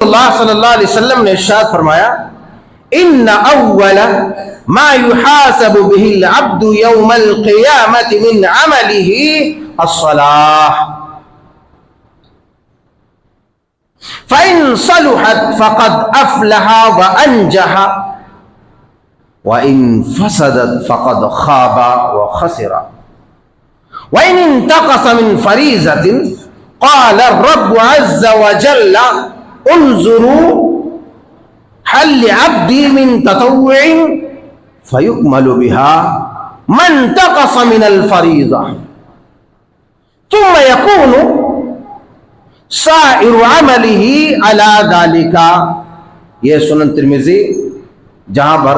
اللہ صلی اللہ علیہ وسلم نے ارشاد فرمایا ان اول ما يحاسب به العبد يوم القيامة من عمله الصلاة فإن صلحت فقد أفلح وأنجح وإن فسدت فقد خاب وخسر وإن انتقص من فريضة قال الرب عز وجل انظروا هل لعبدي من تطوع فيكمل بها ما انتقص من الفريضة ثم يكون سائر عمله على ذلك۔ یہ سنن ترمذی جہاں پر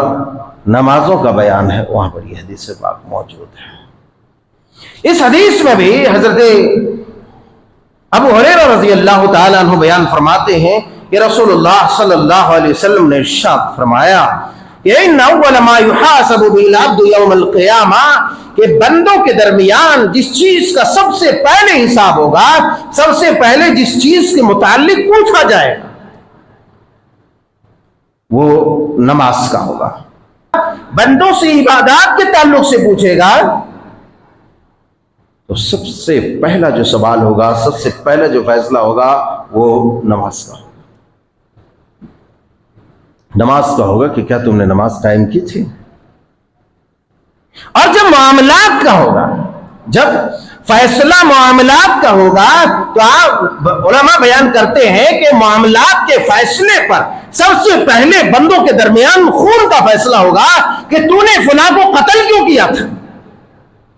نمازوں کا بیان ہے وہاں پر یہ حدیث پاک موجود ہے۔ اس حدیث میں بھی حضرت ابو ہریرہ رضی اللہ تعالیٰ عنہ بیان فرماتے ہیں کہ رسول اللہ صلی اللہ علیہ وسلم نے ارشاد فرمایا کہ ان اول ما يحاسب به العبد يوم القیامہ، کہ بندوں کے درمیان جس چیز کا سب سے پہلے حساب ہوگا، سب سے پہلے جس چیز کے متعلق پوچھا جائے گا وہ نماز کا ہوگا۔ بندوں سے عبادات کے تعلق سے پوچھے گا تو سب سے پہلا جو سوال ہوگا، سب سے پہلا جو فیصلہ ہوگا وہ نماز کا ہوگا۔ نماز کا ہوگا کہ کیا تم نے نماز قائم کی تھی؟ اور جب معاملات کا ہوگا، جب فیصلہ معاملات کا ہوگا تو آپ علماء بیان کرتے ہیں کہ معاملات کے فیصلے پر سب سے پہلے بندوں کے درمیان خون کا فیصلہ ہوگا کہ تو نے فلاں کو قتل کیوں کیا تھا۔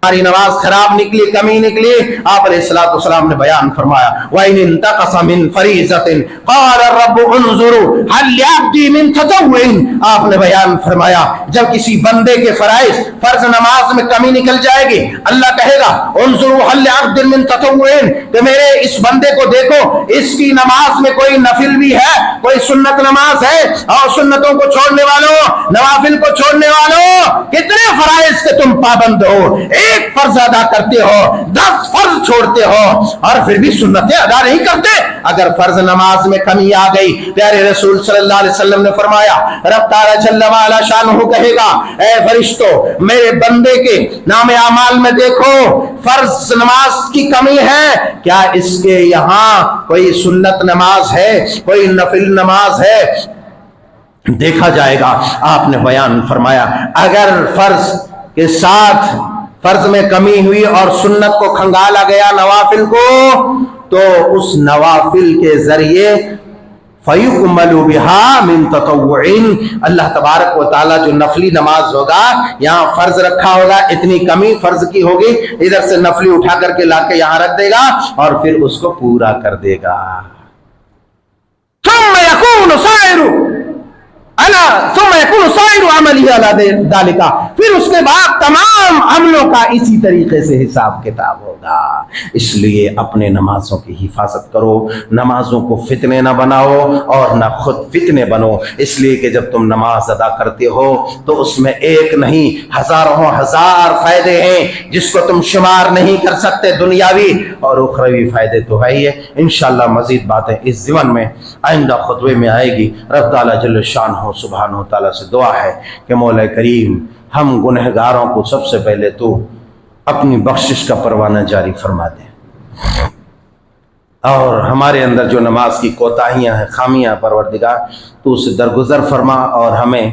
ہماری نماز خراب نکلی، کمی نکلی، آپ علیہ الصلوۃ والسلام نے بیان فرمایا وَإِنِ انْتَقَصَ مِنْ فَرِيضَةٍ قَالَ الرَّبُّ انظُرُوا هَلْ لِعَبْدِي مِنْ تَطَوُّعٍ۔ آپ نے بیان فرمایا جب کسی بندے کے فرض نماز میں کمی نکل جائے گی، اللہ کہے گا انظروا هَلْ لِعَبْدٍ مِنْ تَطَوُّعٍ، کہ میرے اس بندے کو دیکھو، اس کی نماز میں کوئی نفل بھی ہے، کوئی سنت نماز ہے، اور سنتوں کو چھوڑنے والوں، نوافل کو چھوڑنے والوں، کتنے فرائض کے تم پابند ہو، ایک فرض ادا کرتے ہو، 10 فرض چھوڑتے ہو اور پھر بھی سنتیں ادا نہیں کرتے۔ اگر فرض نماز میں کمی آ گئی، پیارے رسول صلی اللہ علیہ وسلم نے فرمایا رب تعالی جل وعلا شانہ کہے گا اے فرشتوں میرے بندے کے نام اعمال میں دیکھو فرض نماز کی کمی ہے، کیا اس کے یہاں کوئی سنت نماز ہے، کوئی نفل نماز ہے؟ دیکھا جائے گا۔ آپ نے بیان فرمایا اگر فرض کے ساتھ فرض میں کمی ہوئی اور سنت کو کھنگالا گیا، نوافل کو، تو اس نوافل کے ذریعے فَيُكْمَلُ بِهَا مِن تَطَوُّعٍ، اللہ تبارک و تعالیٰ جو نفلی نماز ہوگا، یہاں فرض رکھا ہوگا، اتنی کمی فرض کی ہوگی، ادھر سے نفلی اٹھا کر کے لا کے یہاں رکھ دے گا اور پھر اس کو پورا کر دے گا۔ ثُمَّ يَكُونُ سائر عملی علی ذالک، پھر اس کے بعد تمام عملوں کا اسی طریقے سے حساب کتاب ہوگا۔ اس لیے اپنے نمازوں کی حفاظت کرو، نمازوں کو فتنے نہ بناؤ اور نہ خود فتنے بنو، اس لیے کہ جب تم نماز ادا کرتے ہو تو اس میں ایک نہیں ہزاروں ہزار فائدے ہیں جس کو تم شمار نہیں کر سکتے، دنیاوی اور اخروی فائدے تو ہے ہی ہے۔ انشاءاللہ مزید باتیں اس ضمن میں آئندہ خطبے میں آئے گی۔ رب تعالیٰ جل شانہ سبحانہ تعالیٰ سے دعا ہے کہ مولا کریم ہم گنہگاروں کو سب سے پہلے تو اپنی بخشش کا پروانہ جاری فرما دے، اور ہمارے اندر جو نماز کی کوتاہیاں ہیں، خامیاں، پروردگار تو اسے درگزر فرما اور ہمیں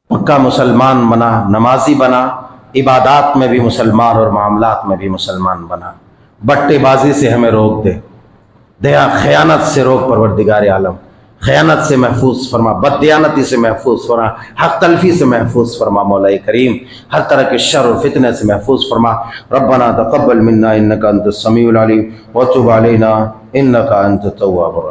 پکا مسلمان بنا، نمازی بنا، عبادات میں بھی مسلمان اور معاملات میں بھی مسلمان بنا، بٹے بازی سے ہمیں روک دے، دیا خیانت سے روک پروردگار عالم، خیانت سے محفوظ فرما، بددیانتی سے محفوظ فرما، حق تلفی سے محفوظ فرما مولا کریم، ہر طرح کے شر اور فتنہ سے محفوظ فرما۔ ربنا تقبل منا انک انت السمیع العلیم وتب علینا انک انت التواب الرحیم۔